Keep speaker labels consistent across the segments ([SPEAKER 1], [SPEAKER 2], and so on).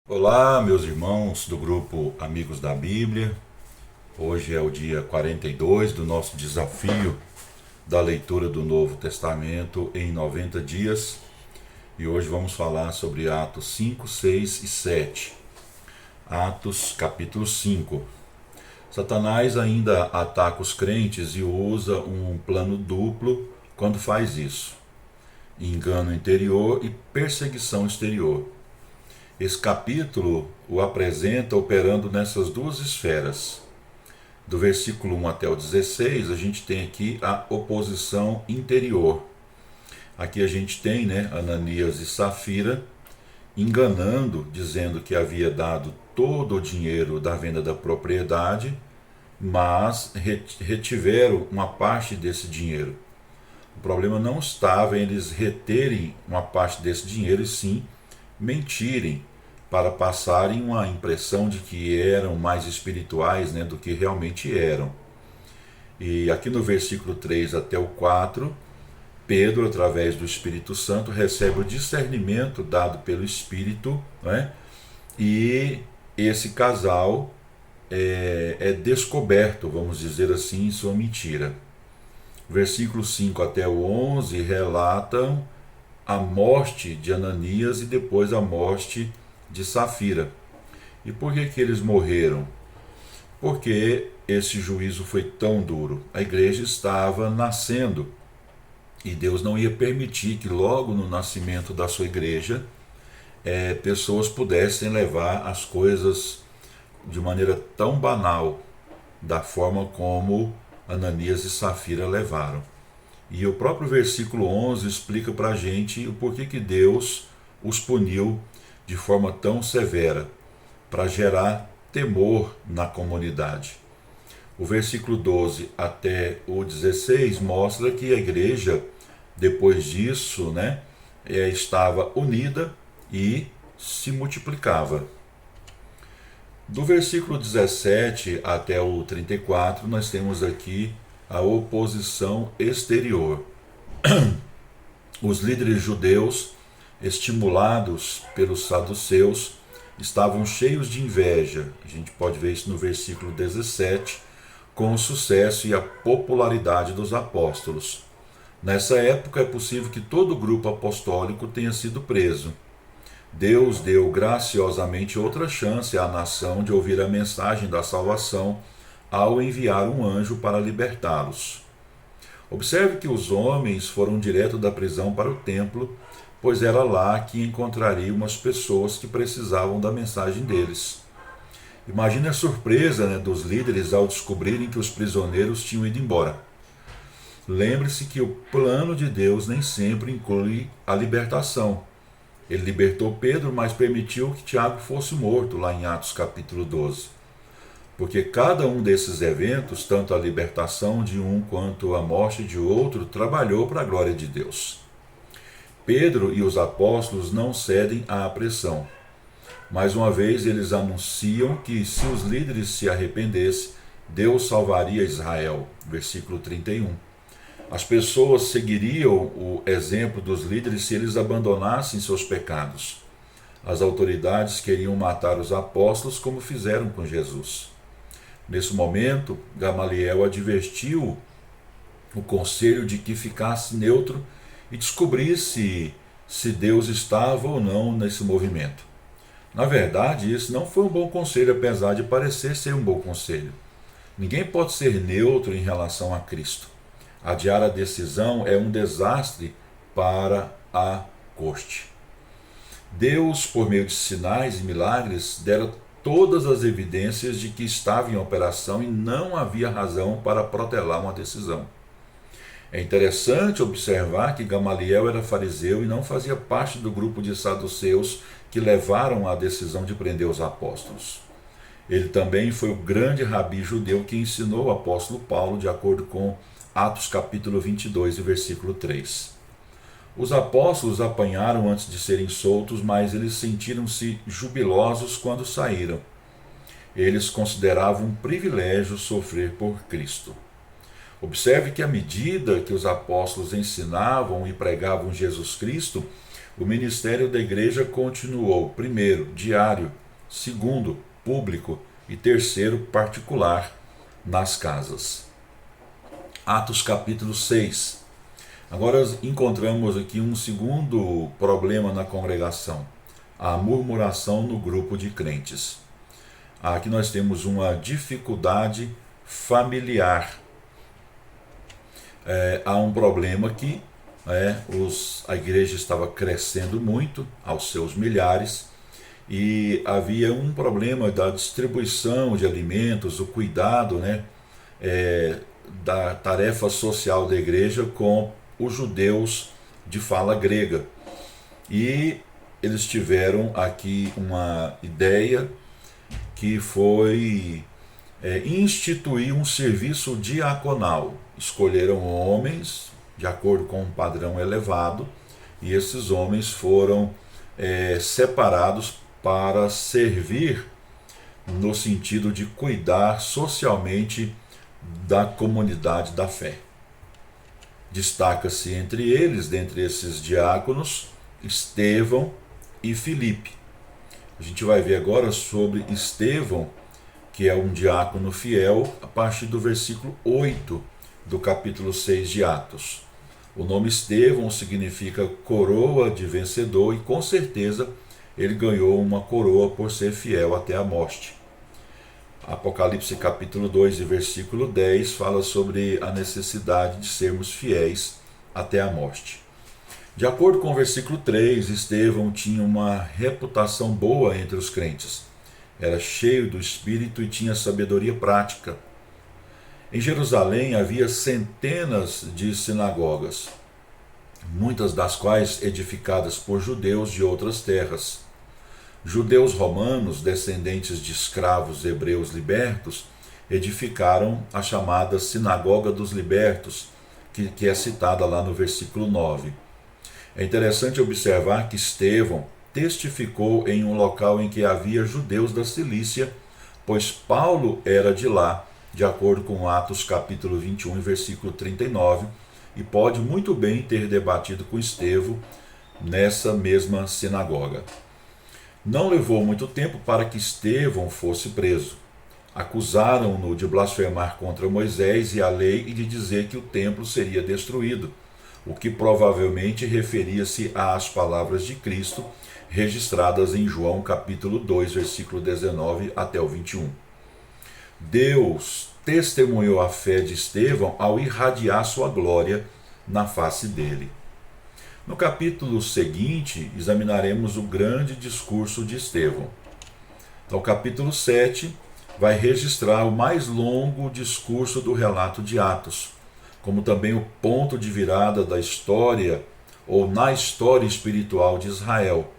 [SPEAKER 1] Olá, meus irmãos do grupo Amigos da Bíblia. Hoje é o dia 42 do nosso desafio da leitura do Novo Testamento em 90 dias. E hoje vamos falar sobre Atos 5, 6 e 7. Atos capítulo 5. Satanás ainda ataca os crentes e usa um plano duplo quando faz isso: engano interior e perseguição exterior. Esse capítulo o apresenta operando nessas duas esferas. Do versículo 1 até o 16, a gente tem aqui a oposição interior. Aqui a gente tem, Ananias e Safira enganando, dizendo que havia dado todo o dinheiro da venda da propriedade, mas retiveram uma parte desse dinheiro. O problema não estava em eles reterem uma parte desse dinheiro, e sim mentirem para passarem uma impressão de que eram mais espirituais, do que realmente eram. E aqui no versículo 3 até o 4, Pedro, através do Espírito Santo, recebe o discernimento dado pelo Espírito, e esse casal é descoberto, vamos dizer assim, em sua mentira. Versículos 5 até o 11 relatam a morte de Ananias e depois a morte de Safira. E por que eles morreram? Porque esse juízo foi tão duro. A igreja estava nascendo e Deus não ia permitir que logo no nascimento da sua igreja pessoas pudessem levar as coisas de maneira tão banal, da forma como Ananias e Safira levaram. E o próprio versículo 11 explica para a gente o porquê que Deus os puniu de forma tão severa, para gerar temor na comunidade. O versículo 12 até o 16 mostra que a igreja, depois disso, estava unida e se multiplicava. Do versículo 17 até o 34, nós temos aqui a oposição exterior. Os líderes judeus, estimulados pelos saduceus, estavam cheios de inveja. A gente pode ver isso no versículo 17, com o sucesso e a popularidade dos apóstolos. Nessa época é possível que todo o grupo apostólico tenha sido preso. Deus deu graciosamente outra chance à nação de ouvir a mensagem da salvação ao enviar um anjo para libertá-los. Observe que os homens foram direto da prisão para o templo, pois era lá que encontrariam as pessoas que precisavam da mensagem deles. Imagine a surpresa dos líderes ao descobrirem que os prisioneiros tinham ido embora. Lembre-se que o plano de Deus nem sempre inclui a libertação. Ele libertou Pedro, mas permitiu que Tiago fosse morto, lá em Atos capítulo 12. Porque cada um desses eventos, tanto a libertação de um quanto a morte de outro, trabalhou para a glória de Deus. Pedro e os apóstolos não cedem à pressão. Mais uma vez, eles anunciam que se os líderes se arrependessem, Deus salvaria Israel. Versículo 31. As pessoas seguiriam o exemplo dos líderes se eles abandonassem seus pecados. As autoridades queriam matar os apóstolos como fizeram com Jesus. Nesse momento, Gamaliel advertiu o conselho de que ficasse neutro e descobrisse se Deus estava ou não nesse movimento. Na verdade, isso não foi um bom conselho, apesar de parecer ser um bom conselho. Ninguém pode ser neutro em relação a Cristo. Adiar a decisão é um desastre para a corte. Deus, por meio de sinais e milagres, dera todas as evidências de que estava em operação e não havia razão para protelar uma decisão. É interessante observar que Gamaliel era fariseu e não fazia parte do grupo de saduceus que levaram à decisão de prender os apóstolos. Ele também foi o grande rabi judeu que ensinou o apóstolo Paulo, de acordo com Atos capítulo 22, versículo 3. Os apóstolos apanharam antes de serem soltos, mas eles sentiram-se jubilosos quando saíram. Eles consideravam um privilégio sofrer por Cristo. Observe que à medida que os apóstolos ensinavam e pregavam Jesus Cristo, o ministério da igreja continuou, primeiro, diário, segundo, público e terceiro, particular, nas casas. Atos capítulo 6. Agora encontramos aqui um segundo problema na congregação, a murmuração no grupo de crentes. Aqui nós temos uma dificuldade familiar. Há um problema aqui, a igreja estava crescendo muito, aos seus milhares, e havia um problema da distribuição de alimentos, o cuidado, da tarefa social da igreja com os judeus de fala grega. E eles tiveram aqui uma ideia que foi instituir um serviço diaconal. Escolheram homens de acordo com um padrão elevado, e esses homens foram separados para servir no sentido de cuidar socialmente da comunidade da fé. Destaca-se entre eles, dentre esses diáconos, Estevão e Filipe. A gente vai ver agora sobre Estevão, que é um diácono fiel, a partir do versículo 8 do capítulo 6 de Atos. O nome Estevão significa coroa de vencedor, e com certeza ele ganhou uma coroa por ser fiel até a morte. Apocalipse capítulo 2 e versículo 10 fala sobre a necessidade de sermos fiéis até a morte. De acordo com o versículo 3, Estevão tinha uma reputação boa entre os crentes. Era cheio do Espírito e tinha sabedoria prática. Em Jerusalém havia centenas de sinagogas, muitas das quais edificadas por judeus de outras terras. Judeus romanos, descendentes de escravos hebreus libertos, edificaram a chamada Sinagoga dos Libertos, que é citada lá no versículo 9. É interessante observar que Estevão testificou em um local em que havia judeus da Cilícia, pois Paulo era de lá, de acordo com Atos capítulo 21 e versículo 39, e pode muito bem ter debatido com Estevão nessa mesma sinagoga. Não levou muito tempo para que Estevão fosse preso. Acusaram-no de blasfemar contra Moisés e a lei e de dizer que o templo seria destruído, o que provavelmente referia-se às palavras de Cristo registradas em João capítulo 2, versículo 19 até o 21. Deus testemunhou a fé de Estevão ao irradiar sua glória na face dele. No capítulo seguinte, examinaremos o grande discurso de Estevão. Então, o capítulo 7 vai registrar o mais longo discurso do relato de Atos, como também o ponto de virada da história, ou na história espiritual de Israel.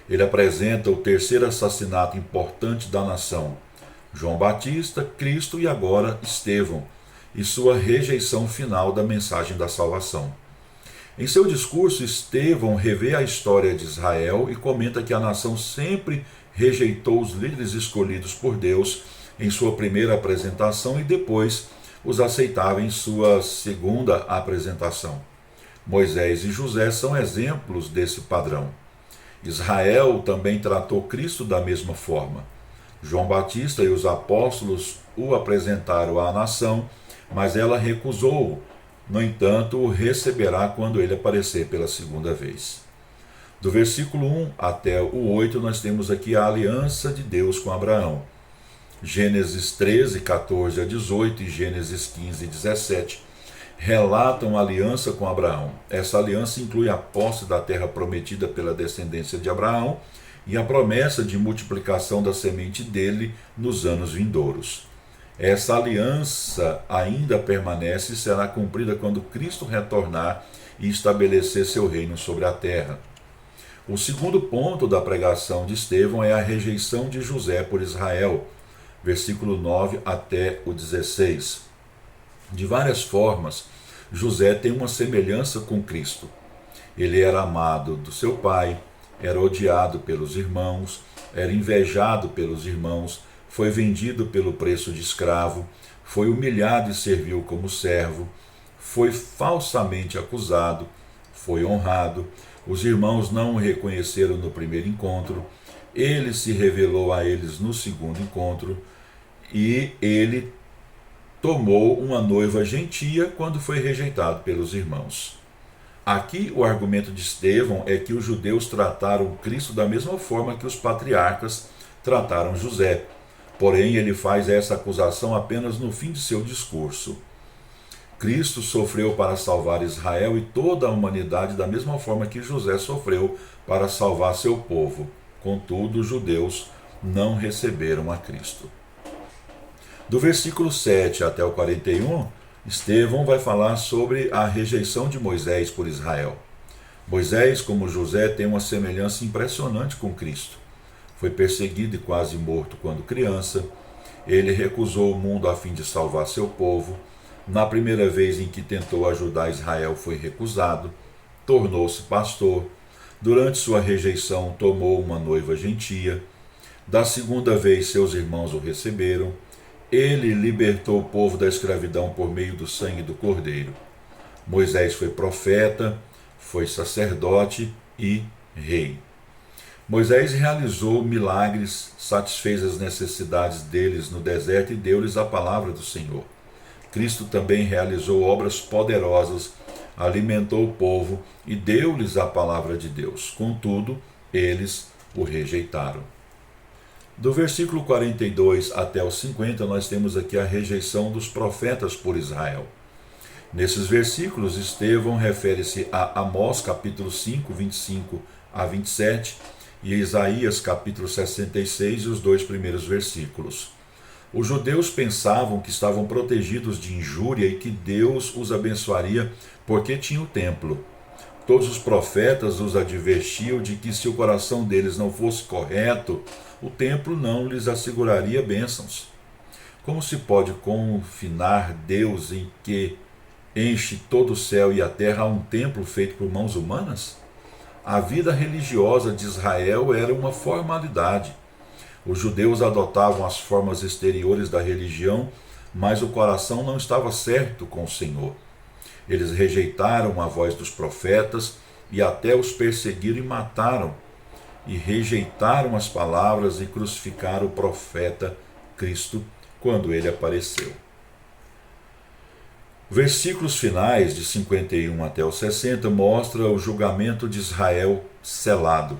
[SPEAKER 1] Ele apresenta o terceiro assassinato importante da nação, João Batista, Cristo e agora Estevão, e sua rejeição final da mensagem da salvação. Em seu discurso, Estevão revê a história de Israel e comenta que a nação sempre rejeitou os líderes escolhidos por Deus em sua primeira apresentação e depois os aceitava em sua segunda apresentação. Moisés e José são exemplos desse padrão. Israel também tratou Cristo da mesma forma. João Batista e os apóstolos o apresentaram à nação, mas ela recusou-o. No entanto, o receberá quando ele aparecer pela segunda vez. Do versículo 1 até o 8, nós temos aqui a aliança de Deus com Abraão. Gênesis 13, 14 a 18 e Gênesis 15, 17 relatam a aliança com Abraão. Essa aliança inclui a posse da terra prometida pela descendência de Abraão e a promessa de multiplicação da semente dele nos anos vindouros. Essa aliança ainda permanece e será cumprida quando Cristo retornar e estabelecer seu reino sobre a terra. O segundo ponto da pregação de Estevão é a rejeição de José por Israel, versículo 9 até o 16. De várias formas, José tem uma semelhança com Cristo. Ele era amado do seu pai, era odiado pelos irmãos, era invejado pelos irmãos, foi vendido pelo preço de escravo, foi humilhado e serviu como servo, foi falsamente acusado, foi honrado, Os irmãos não o reconheceram no primeiro encontro, ele se revelou a eles no segundo encontro, e ele tomou uma noiva gentia quando foi rejeitado pelos irmãos. Aqui o argumento de Estevão é que os judeus trataram Cristo da mesma forma que os patriarcas trataram José. Porém, ele faz essa acusação apenas no fim de seu discurso. Cristo sofreu para salvar Israel e toda a humanidade da mesma forma que José sofreu para salvar seu povo. Contudo, os judeus não receberam a Cristo. Do versículo 7 até o 41, Estevão vai falar sobre a rejeição de Moisés por Israel. Moisés, como José, tem uma semelhança impressionante com Cristo. Foi perseguido e quase morto quando criança. Ele recusou o mundo a fim de salvar seu povo. Na primeira vez em que tentou ajudar Israel, foi recusado. Tornou-se pastor. Durante sua rejeição, tomou uma noiva gentia. Da segunda vez, seus irmãos o receberam. Ele libertou o povo da escravidão por meio do sangue do Cordeiro. Moisés foi profeta, foi sacerdote e rei. Moisés realizou milagres, satisfez as necessidades deles no deserto e deu-lhes a palavra do Senhor. Cristo também realizou obras poderosas, alimentou o povo e deu-lhes a palavra de Deus. Contudo, eles o rejeitaram. Do versículo 42 até o 50, nós temos aqui a rejeição dos profetas por Israel. Nesses versículos, Estevão refere-se a Amós, capítulo 5, 25 a 27, e Isaías, capítulo 66, e os 2 primeiros versículos. Os judeus pensavam que estavam protegidos de injúria e que Deus os abençoaria porque tinha o templo. Todos os profetas os advertiam de que se o coração deles não fosse correto, o templo não lhes asseguraria bênçãos. Como se pode confinar Deus em que enche todo o céu e a terra a um templo feito por mãos humanas? A vida religiosa de Israel era uma formalidade. Os judeus adotavam as formas exteriores da religião, mas o coração não estava certo com o Senhor. Eles rejeitaram a voz dos profetas e até os perseguiram e mataram, e rejeitaram as palavras e crucificaram o profeta Cristo quando ele apareceu. Versículos finais de 51 até o 60 mostra o julgamento de Israel selado.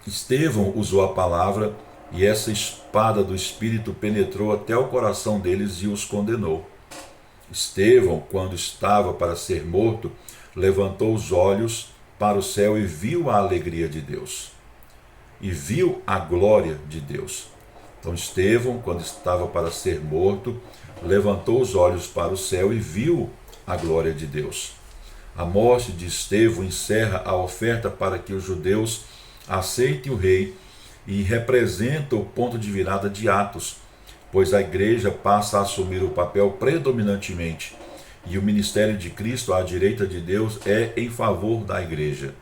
[SPEAKER 1] Estevão usou a palavra e essa espada do Espírito penetrou até o coração deles e os condenou. Estevão, quando estava para ser morto, levantou os olhos para o céu e viu a alegria de Deus. E viu a glória de Deus. Então Estevão, quando estava para ser morto, levantou os olhos para o céu e viu a glória de Deus. A morte de Estevão encerra a oferta para que os judeus aceitem o rei e representa o ponto de virada de Atos, pois a igreja passa a assumir o papel predominantemente e o ministério de Cristo à direita de Deus é em favor da igreja.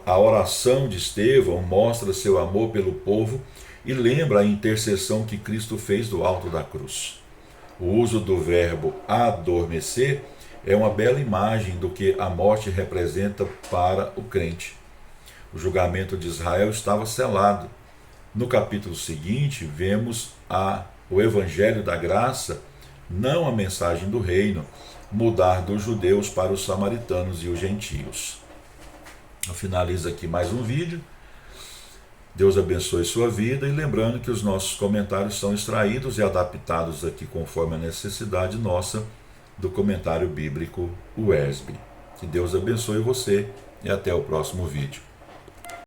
[SPEAKER 1] A oração de Estevão mostra seu amor pelo povo e lembra a intercessão que Cristo fez do alto da cruz. O uso do verbo adormecer é uma bela imagem do que a morte representa para o crente. O julgamento de Israel estava selado. No capítulo seguinte, vemos o evangelho da graça, não a mensagem do reino, mudar dos judeus para os samaritanos e os gentios. Eu finalizo aqui mais um vídeo. Deus abençoe sua vida e lembrando que os nossos comentários são extraídos e adaptados aqui conforme a necessidade nossa do comentário bíblico UESB. Que Deus abençoe você e até o próximo vídeo.